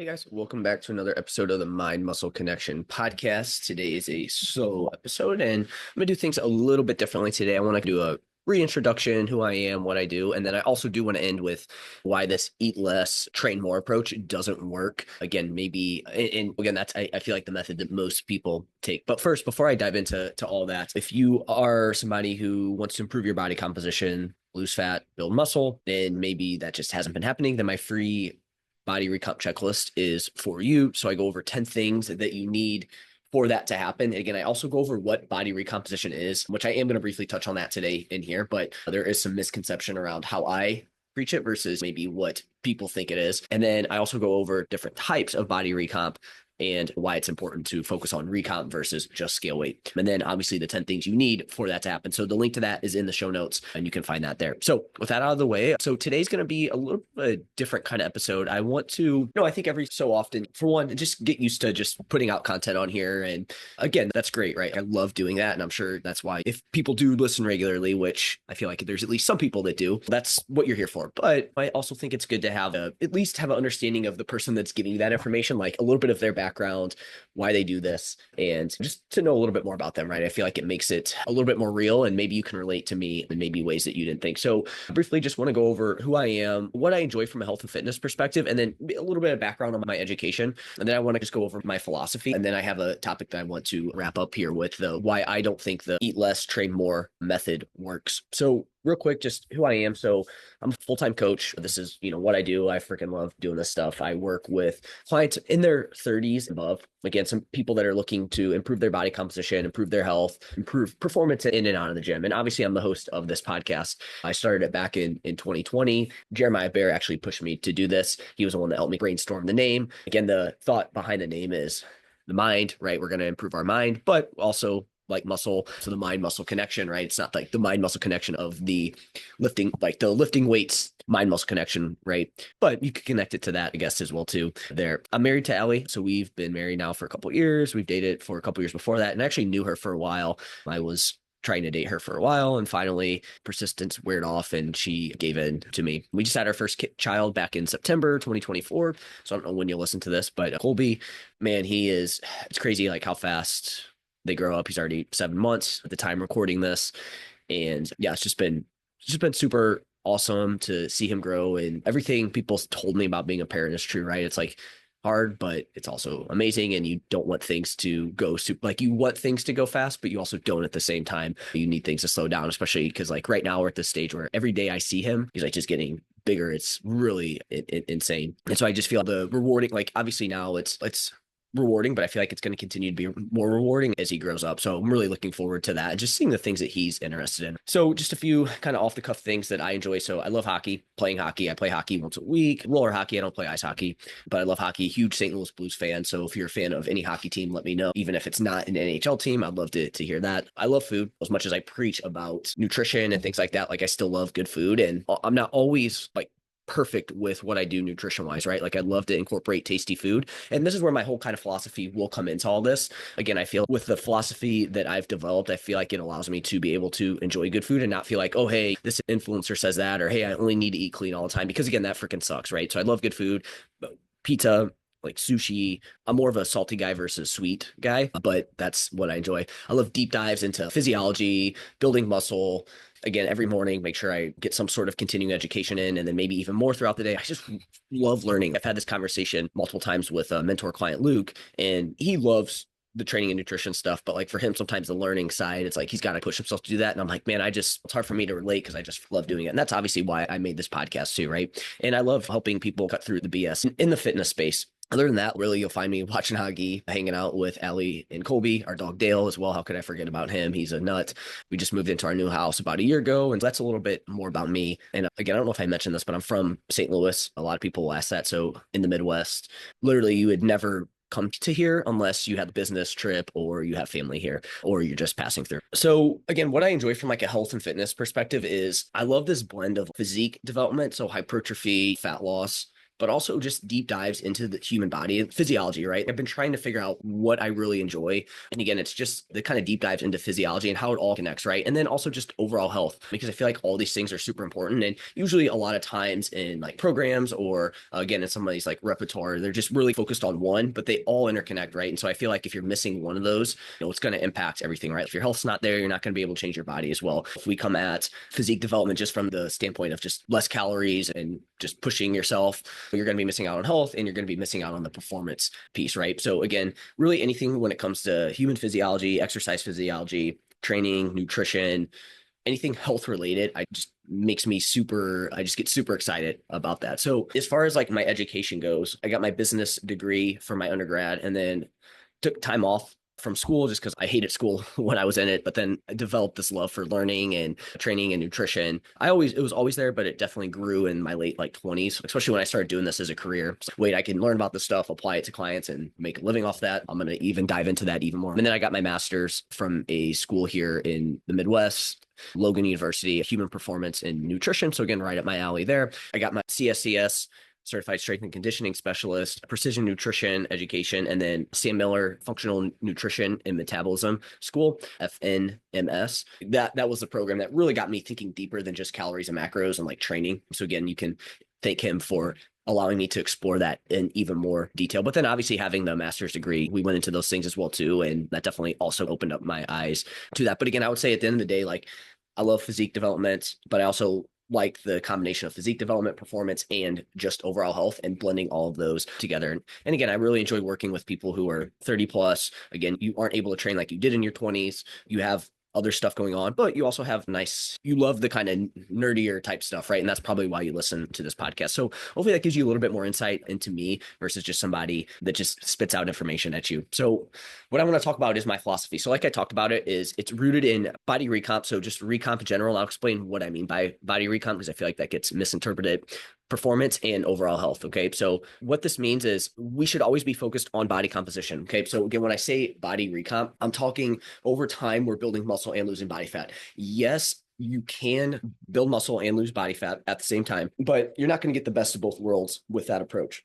Hey guys, welcome back to another episode of the Mind Muscle Connection podcast. Today is a solo episode, and I'm going to do things a little bit differently today. I want to do a reintroduction, who I am, what I do, and then I also do want to end with why this eat less, train more approach doesn't work. Again, maybe, and again, that's I feel like the method that most people take. But first, before I dive into all that, if you are somebody who wants to improve your body composition, lose fat, build muscle, then maybe that just hasn't been happening, then my free body recomp checklist is for you. So I go over 10 things that you need for that to happen. And again, I also go over what body recomposition is, which I am going to briefly touch on that today in here, but there is some misconception around how I preach it versus maybe what people think it is. And then I also go over different types of body recomp and why it's important to focus on recomp versus just scale weight. And then obviously the 10 things you need for that to happen. So the link to that is in the show notes and you can find that there. So with that out of the way, so today's going to be a little bit different kind of episode. I want to, I think every so often, for one, just get used to just putting out content on here. And again, that's great, right? I love doing that. And I'm sure that's why if people do listen regularly, which I feel like there's at least some people that do, that's what you're here for. But I also think it's good to have at least have an understanding of the person that's giving you that information, like a little bit of their background, why they do this, and just to know a little bit more about them, right? I feel like it makes it a little bit more real and maybe you can relate to me in maybe ways that you didn't think. So briefly, just want to go over who I am, what I enjoy from a health and fitness perspective, and then a little bit of background on my education. And then I want to just go over my philosophy. And then I have a topic that I want to wrap up here with the why I don't think the eat less, train more method works. So real quick, just who I am. So I'm a full-time coach. This is, what I do. I freaking love doing this stuff. I work with clients in their 30s and above. Again, some people that are looking to improve their body composition, improve their health, improve performance in and out of the gym. And obviously I'm the host of this podcast. I started it back in 2020. Jeremiah Bear actually pushed me to do this. He was the one that helped me brainstorm the name. Again, the thought behind the name is the mind, right? We're going to improve our mind, but also like muscle, so the mind muscle connection, right? It's not like the mind muscle connection of the lifting, like the lifting weights mind muscle connection, right? But you could connect it to that, I guess, as well too. There, I'm married to Allie, so we've been married now for a couple of years. We've dated for a couple of years before that, and I actually knew her for a while. I was trying to date her for a while, and finally persistence weared off and she gave in to me. We just had our first child back in September 2024. So I don't know when you'll listen to this, but Colby, man, it's crazy like how fast they grow up. He's already 7 months at the time recording this. And yeah, it's just been super awesome to see him grow, and everything people told me about being a parent is true, right? It's like hard, but it's also amazing. And you don't want things to go super, like you want things to go fast, but you also don't at the same time. You need things to slow down, especially because like right now we're at this stage where every day I see him, he's like just getting bigger. It's really insane. And so I just feel the rewarding, like obviously now it's rewarding, but I feel like it's going to continue to be more rewarding as he grows up. So I'm really looking forward to that and just seeing the things that he's interested in. So just a few kind of off the cuff things that I enjoy. So I love hockey, playing hockey. I play hockey once a week, roller hockey. I don't play ice hockey, but I love hockey. Huge St. Louis Blues fan. So if you're a fan of any hockey team, let me know. Even if it's not an NHL team, I'd love to hear that. I love food as much as I preach about nutrition and things like that. Like I still love good food, and I'm not always like perfect with what I do nutrition wise, right? Like I love to incorporate tasty food. And this is where my whole kind of philosophy will come into all this. Again, I feel with the philosophy that I've developed, I feel like it allows me to be able to enjoy good food and not feel like, oh, hey, this influencer says that, or hey, I only need to eat clean all the time. Because again, that freaking sucks, right? So I love good food, pizza, like sushi. I'm more of a salty guy versus sweet guy, but that's what I enjoy. I love deep dives into physiology, building muscle. Again, every morning, make sure I get some sort of continuing education in, and then maybe even more throughout the day. I just love learning. I've had this conversation multiple times with a mentor client, Luke, and he loves the training and nutrition stuff, but like for him, sometimes the learning side, it's like he's got to push himself to do that. And I'm like, man, it's hard for me to relate because I just love doing it. And that's obviously why I made this podcast too, right? And I love helping people cut through the BS in the fitness space. Other than that, really, you'll find me watching hockey, hanging out with Allie and Colby, our dog Dale as well. How could I forget about him? He's a nut. We just moved into our new house about a year ago, and that's a little bit more about me. And again, I don't know if I mentioned this, but I'm from St. Louis. A lot of people will ask that. So in the Midwest, literally, you would never come to here unless you have a business trip or you have family here or you're just passing through. So again, what I enjoy from like a health and fitness perspective is I love this blend of physique development. So hypertrophy, fat loss, but also just deep dives into the human body and physiology, right? I've been trying to figure out what I really enjoy. And again, it's just the kind of deep dives into physiology and how it all connects, right? And then also just overall health, because I feel like all these things are super important. And usually a lot of times in like programs or again, in somebody's like repertoire, they're just really focused on one, but they all interconnect, right? And so I feel like if you're missing one of those, it's going to impact everything, right? If your health's not there, you're not going to be able to change your body as well. If we come at physique development just from the standpoint of just less calories and just pushing yourself, you're going to be missing out on health and you're going to be missing out on the performance piece, right? So again, really anything when it comes to human physiology, exercise physiology, training, nutrition, anything health related, I just get super excited about that. So as far as like my education goes, I got my business degree for my undergrad and then took time off from school just because I hated school when I was in it, but then I developed this love for learning and training and nutrition. It was always there, but it definitely grew in my late like 20s, especially when I started doing this as a career. So, wait, I can learn about this stuff, apply it to clients and make a living off that. I'm going to even dive into that even more. And then I got my master's from a school here in the Midwest, Logan University, Human Performance and Nutrition. So again, right up my alley there. I got my CSCS, Certified Strength and Conditioning Specialist, Precision Nutrition Education, and then Sam Miller Functional Nutrition and Metabolism School, FNMS. That was the program that really got me thinking deeper than just calories and macros and like training. So again, you can thank him for allowing me to explore that in even more detail. But then obviously having the master's degree, we went into those things as well too. And that definitely also opened up my eyes to that. But again, I would say at the end of the day, like I love physique development, but I also like the combination of physique development, performance, and just overall health and blending all of those together. And again, I really enjoy working with people who are 30 plus. Again, you aren't able to train like you did in your 20s. You have other stuff going on, but you also have you love the kind of nerdier type stuff, right? And that's probably why you listen to this podcast. So hopefully that gives you a little bit more insight into me versus just somebody that just spits out information at you. So what I want to talk about is my philosophy. So like I talked about it's rooted in body recomp. So just recomp in general. I'll explain what I mean by body recomp because I feel like that gets misinterpreted. Performance and overall health. Okay. So what this means is we should always be focused on body composition. Okay. So again, when I say body recomp, I'm talking over time, we're building muscle and losing body fat. Yes, you can build muscle and lose body fat at the same time, but you're not going to get the best of both worlds with that approach.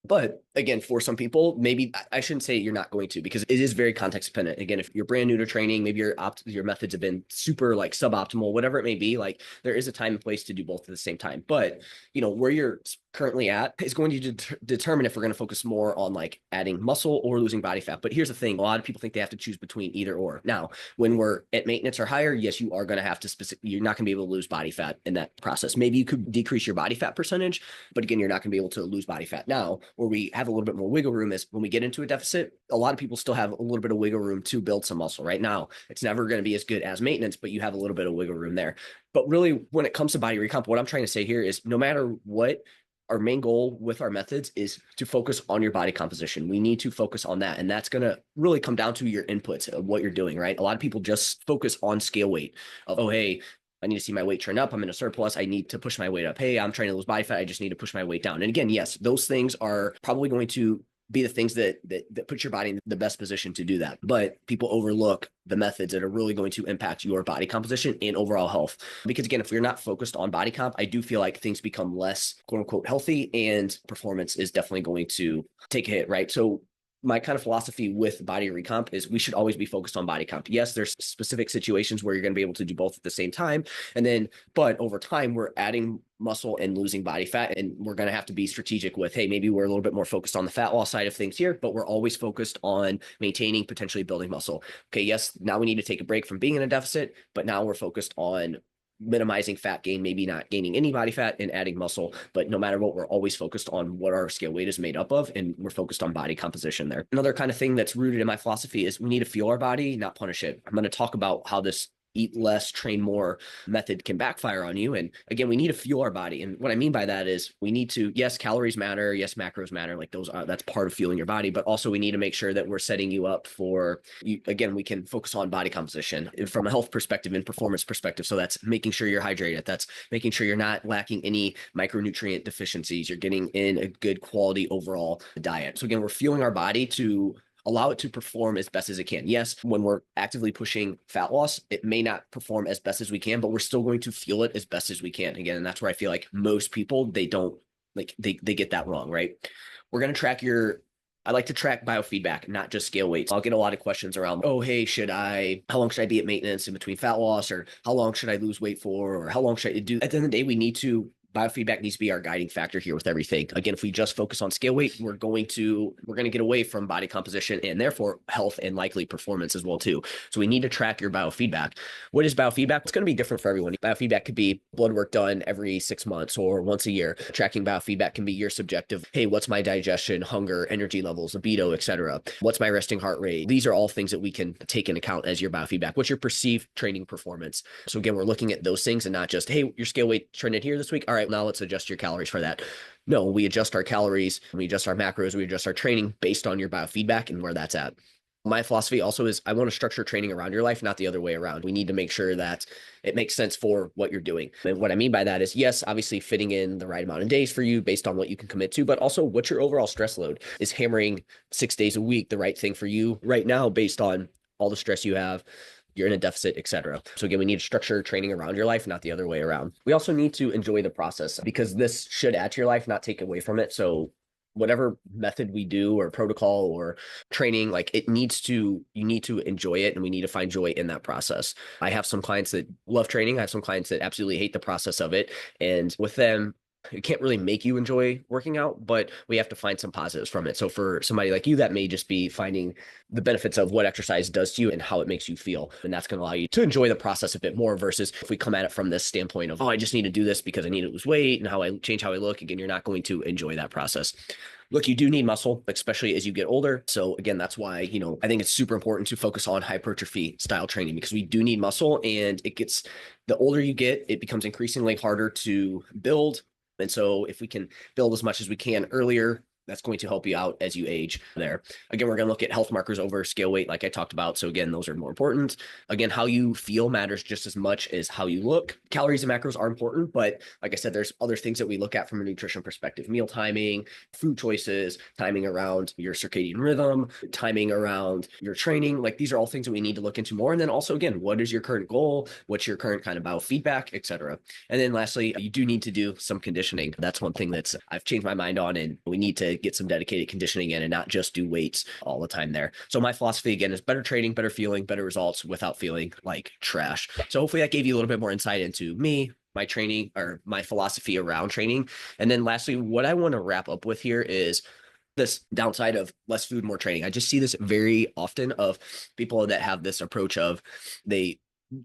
But again, for some people, maybe I shouldn't say you're not going to, because it is very context dependent. Again, if you're brand new to training, maybe your methods have been super like suboptimal, whatever it may be, like there is a time and place to do both at the same time. But where you're currently at is going to determine if we're going to focus more on like adding muscle or losing body fat. But here's the thing. A lot of people think they have to choose between either or. Now, when we're at maintenance or higher, yes, you are going to have to you're not going to be able to lose body fat in that process. Maybe you could decrease your body fat percentage, but again, you're not going to be able to lose body fat. Now, where we have a little bit more wiggle room is when we get into a deficit, a lot of people still have a little bit of wiggle room to build some muscle. Right now, it's never going to be as good as maintenance, but you have a little bit of wiggle room there. But really, when it comes to body recomp, what I'm trying to say here is no matter what, our main goal with our methods is to focus on your body composition. We need to focus on that. And that's going to really come down to your inputs of what you're doing, right? A lot of people just focus on scale weight of, oh, hey, I need to see my weight trend up. I'm in a surplus. I need to push my weight up. Hey, I'm trying to lose body fat. I just need to push my weight down. And again, yes, those things are probably going to be the things that put your body in the best position to do that. But people overlook the methods that are really going to impact your body composition and overall health. Because again, if you're not focused on body comp, I do feel like things become less quote unquote healthy and performance is definitely going to take a hit, right? So my kind of philosophy with body recomp is we should always be focused on body comp. Yes, there's specific situations where you're going to be able to do both at the same time. But over time, we're adding muscle and losing body fat. And we're going to have to be strategic with, hey, maybe we're a little bit more focused on the fat loss side of things here, but we're always focused on maintaining, potentially building muscle. Okay, yes, now we need to take a break from being in a deficit, but now we're focused on minimizing fat gain, maybe not gaining any body fat and adding muscle. But no matter what, we're always focused on what our scale weight is made up of. And we're focused on body composition there. Another kind of thing that's rooted in my philosophy is we need to fuel our body, not punish it. I'm going to talk about how this eat less, train more method can backfire on you. And again, we need to fuel our body. And what I mean by that is we need to, yes, calories matter. Yes, macros matter. Like that's part of fueling your body, but also we need to make sure that we're setting you up for, again, we can focus on body composition from a health perspective and performance perspective. So that's making sure you're hydrated. That's making sure you're not lacking any micronutrient deficiencies. You're getting in a good quality overall diet. So again, we're fueling our body to allow it to perform as best as it can. Yes, when we're actively pushing fat loss, it may not perform as best as we can, but we're still going to fuel it as best as we can. Again, and that's where I feel like most people, they don't like they get that wrong, right? We're going to I like to track biofeedback, not just scale weights. I'll get a lot of questions around, oh, hey, how long should I be at maintenance in between fat loss, or how long should I lose weight for, or how long should I do? At the end of the day, biofeedback needs to be our guiding factor here with everything. Again, if we just focus on scale weight, we're going to get away from body composition and therefore health and likely performance as well too. So we need to track your biofeedback. What is biofeedback? It's going to be different for everyone. Biofeedback could be blood work done every 6 months or once a year. Tracking biofeedback can be your subjective. Hey, what's my digestion, hunger, energy levels, libido, etc. What's my resting heart rate? These are all things that we can take into account as your biofeedback. What's your perceived training performance? So again, we're looking at those things and not just, hey, your scale weight trended here this week. All right, now let's adjust your calories for that. No, we adjust our calories, we adjust our macros, we adjust our training based on your biofeedback and where that's at. My philosophy also is I want to structure training around your life, not the other way around. We need to make sure that it makes sense for what you're doing. And what I mean by that is, yes, obviously fitting in the right amount of days for you based on what you can commit to, but also what's your overall stress load? Is hammering 6 days a week the right thing for you right now based on all the stress you have? You're in a deficit, etc. So again, we need to structure training around your life, not the other way around. We also need to enjoy the process because this should add to your life, not take away from it. So whatever method we do or protocol or training, like you need to enjoy it, and we need to find joy in that process. I have some clients that love training. I have some clients that absolutely hate the process of it. And with them, it can't really make you enjoy working out, but we have to find some positives from it. So for somebody like you, that may just be finding the benefits of what exercise does to you and how it makes you feel. And that's going to allow you to enjoy the process a bit more versus if we come at it from this standpoint of, oh, I just need to do this because I need to lose weight and how I change how I look. Again, you're not going to enjoy that process. Look, you do need muscle, especially as you get older. So again, that's why, I think it's super important to focus on hypertrophy style training because we do need muscle, and the older you get, it becomes increasingly harder to build. And so if we can build as much as we can earlier, that's going to help you out as you age there. Again, we're going to look at health markers over scale weight, like I talked about. So again, those are more important. Again, how you feel matters just as much as how you look. Calories and macros are important, but like I said, there's other things that we look at from a nutrition perspective: meal timing, food choices, timing around your circadian rhythm, timing around your training. Like these are all things that we need to look into more. And then also, again, what is your current goal? What's your current kind of biofeedback, etc. And then lastly, you do need to do some conditioning. That's one thing I've changed my mind on, and we need to get some dedicated conditioning in and not just do weights all the time there. So my philosophy again is better training, better feeling, better results without feeling like trash. So hopefully that gave you a little bit more insight into me, my training, or my philosophy around training. And then lastly, what I want to wrap up with here is this downside of less food, more training. I just see this very often of people that have this approach of they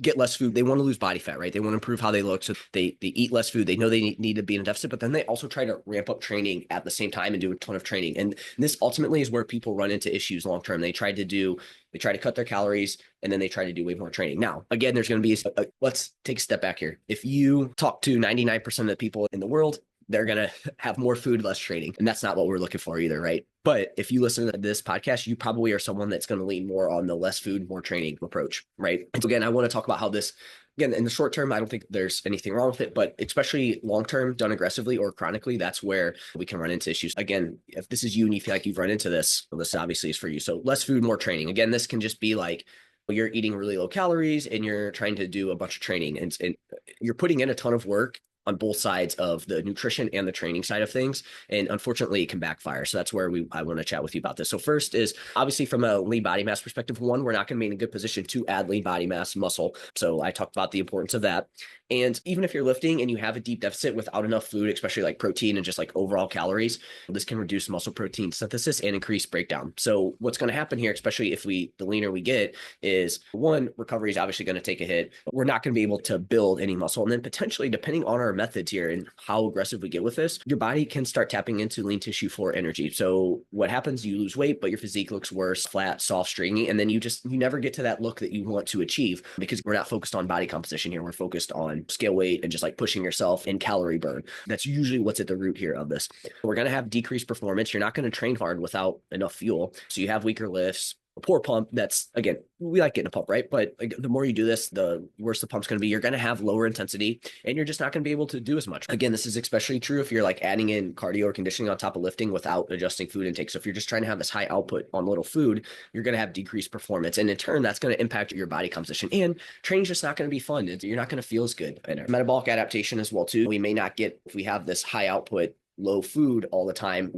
get less food. They want to lose body fat, right? They want to improve how they look. So they eat less food. They know they need to be in a deficit, but then they also try to ramp up training at the same time and do a ton of training. And this ultimately is where people run into issues long-term. They try to cut their calories, and then they try to do way more training. Now, again, there's going to be, let's take a step back here. If you talk to 99% of the people in the world, they're going to have more food, less training. And that's not what we're looking for either, right? But if you listen to this podcast, you probably are someone that's going to lean more on the less food, more training approach, right? And so again, I want to talk about how this, again, in the short term, I don't think there's anything wrong with it, but especially long-term, done aggressively or chronically, that's where we can run into issues. Again, if this is you and you feel like you've run into this, well, this obviously is for you. So less food, more training. Again, this can just be like, you're eating really low calories and you're trying to do a bunch of training, and you're putting in a ton of work on both sides of the nutrition and the training side of things. And unfortunately, it can backfire. So that's where I want to chat with you about this. So first is obviously from a lean body mass perspective, one, we're not going to be in a good position to add lean body mass muscle. So I talked about the importance of that. And even if you're lifting and you have a deep deficit without enough food, especially like protein and just like overall calories, this can reduce muscle protein synthesis and increase breakdown. So what's going to happen here, especially if the leaner we get, is one, recovery is obviously going to take a hit. We're not going to be able to build any muscle. And then potentially, depending on our methods here and how aggressive we get with this, your body can start tapping into lean tissue for energy. So what happens, you lose weight, but your physique looks worse, flat, soft, stringy. And then you never get to that look that you want to achieve because we're not focused on body composition here. We're focused on scale weight and just like pushing yourself in calorie burn. That's usually what's at the root here of this. We're going to have decreased performance. You're not going to train hard without enough fuel. So you have weaker lifts, a poor pump. That's, again, we like getting a pump, right? But like, the more you do this, the worse the pump's going to be. You're going to have lower intensity and you're just not going to be able to do as much. Again, this is especially true if you're like adding in cardio or conditioning on top of lifting without adjusting food intake. So if you're just trying to have this high output on little food, you're going to have decreased performance. And in turn, that's going to impact your body composition. And training's just not going to be fun. You're not going to feel as good. And metabolic adaptation as well too. We may not get, if we have this high output low food all the time,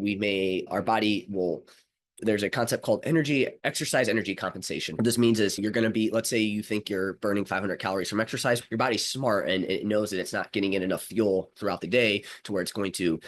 our body will, there's a concept called exercise energy compensation. What this means is you're going to be, let's say you think you're burning 500 calories from exercise. Your body's smart and it knows that it's not getting in enough fuel throughout the day to where it's going to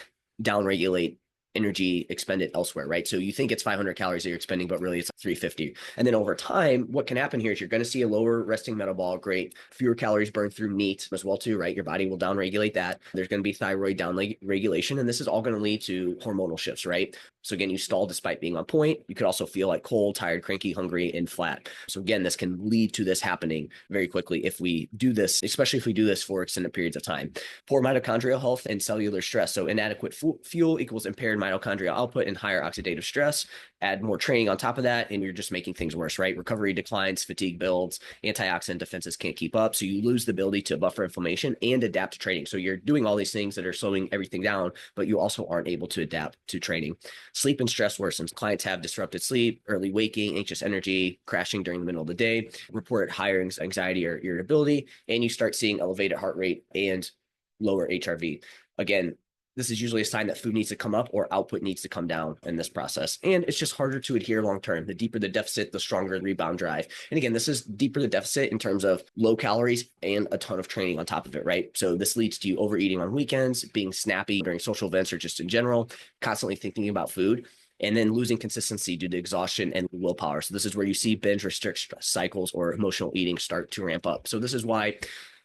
downregulate energy expended elsewhere, right? So you think it's 500 calories that you're expending, but really it's 350. And then over time, what can happen here is you're going to see a lower resting metabolic rate, fewer calories burned through meat as well too, right? Your body will downregulate that. There's going to be thyroid downregulation, and this is all going to lead to hormonal shifts, right? So again, you stall despite being on point. You could also feel like cold, tired, cranky, hungry, and flat. So again, this can lead to this happening very quickly if we do this, especially if we do this for extended periods of time. Poor mitochondrial health and cellular stress. So inadequate fuel equals impaired mitochondrial output and higher oxidative stress. Add more training on top of that, and you're just making things worse, right? Recovery declines, fatigue builds, antioxidant defenses can't keep up. So you lose the ability to buffer inflammation and adapt to training. So you're doing all these things that are slowing everything down, but you also aren't able to adapt to training. Sleep and stress worsens. Clients have disrupted sleep, early waking, anxious energy, crashing during the middle of the day, report higher anxiety or irritability, and you start seeing elevated heart rate and lower HRV. Again, this is usually a sign that food needs to come up or output needs to come down in this process. And it's just harder to adhere long term. The deeper the deficit, the stronger the rebound drive. And again, this is deeper the deficit in terms of low calories and a ton of training on top of it, right? So this leads to you overeating on weekends, being snappy during social events or just in general, constantly thinking about food, and then losing consistency due to exhaustion and willpower. So this is where you see binge restrict cycles or emotional eating start to ramp up. So this is why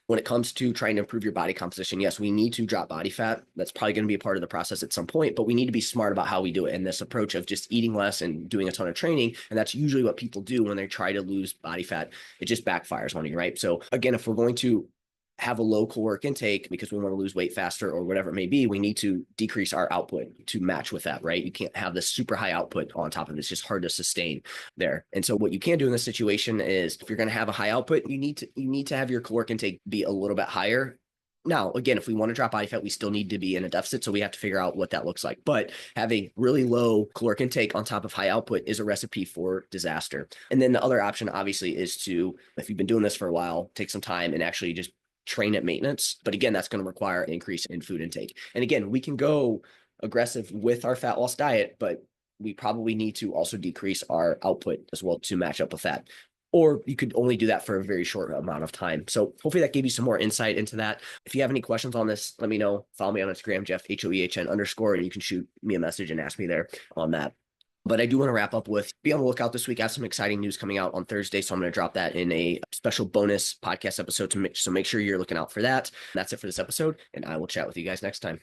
when it comes to trying to improve your body composition, yes, we need to drop body fat. That's probably going to be a part of the process at some point, but we need to be smart about how we do it. And this approach of just eating less and doing a ton of training, and that's usually what people do when they try to lose body fat, it just backfires on you, right? So again, if we're going to have a low caloric intake because we want to lose weight faster or whatever it may be, we need to decrease our output to match with that, right? You can't have this super high output on top of it. It's just hard to sustain there. And so what you can do in this situation is if you're going to have a high output, you need to have your caloric intake be a little bit higher. Now, again, if we want to drop body fat, we still need to be in a deficit. So we have to figure out what that looks like. But having really low caloric intake on top of high output is a recipe for disaster. And then the other option, obviously, is to, if you've been doing this for a while, take some time and actually just train at maintenance. But again, that's going to require an increase in food intake. And again, we can go aggressive with our fat loss diet, but we probably need to also decrease our output as well to match up with that. Or you could only do that for a very short amount of time. So hopefully that gave you some more insight into that. If you have any questions on this, let me know. Follow me on Instagram, Jeff, HOEHN_, and you can shoot me a message and ask me there on that. But I do want to wrap up with, be on the lookout this week. I have some exciting news coming out on Thursday. So I'm going to drop that in a special bonus podcast episode. So make sure you're looking out for that. That's it for this episode, and I will chat with you guys next time.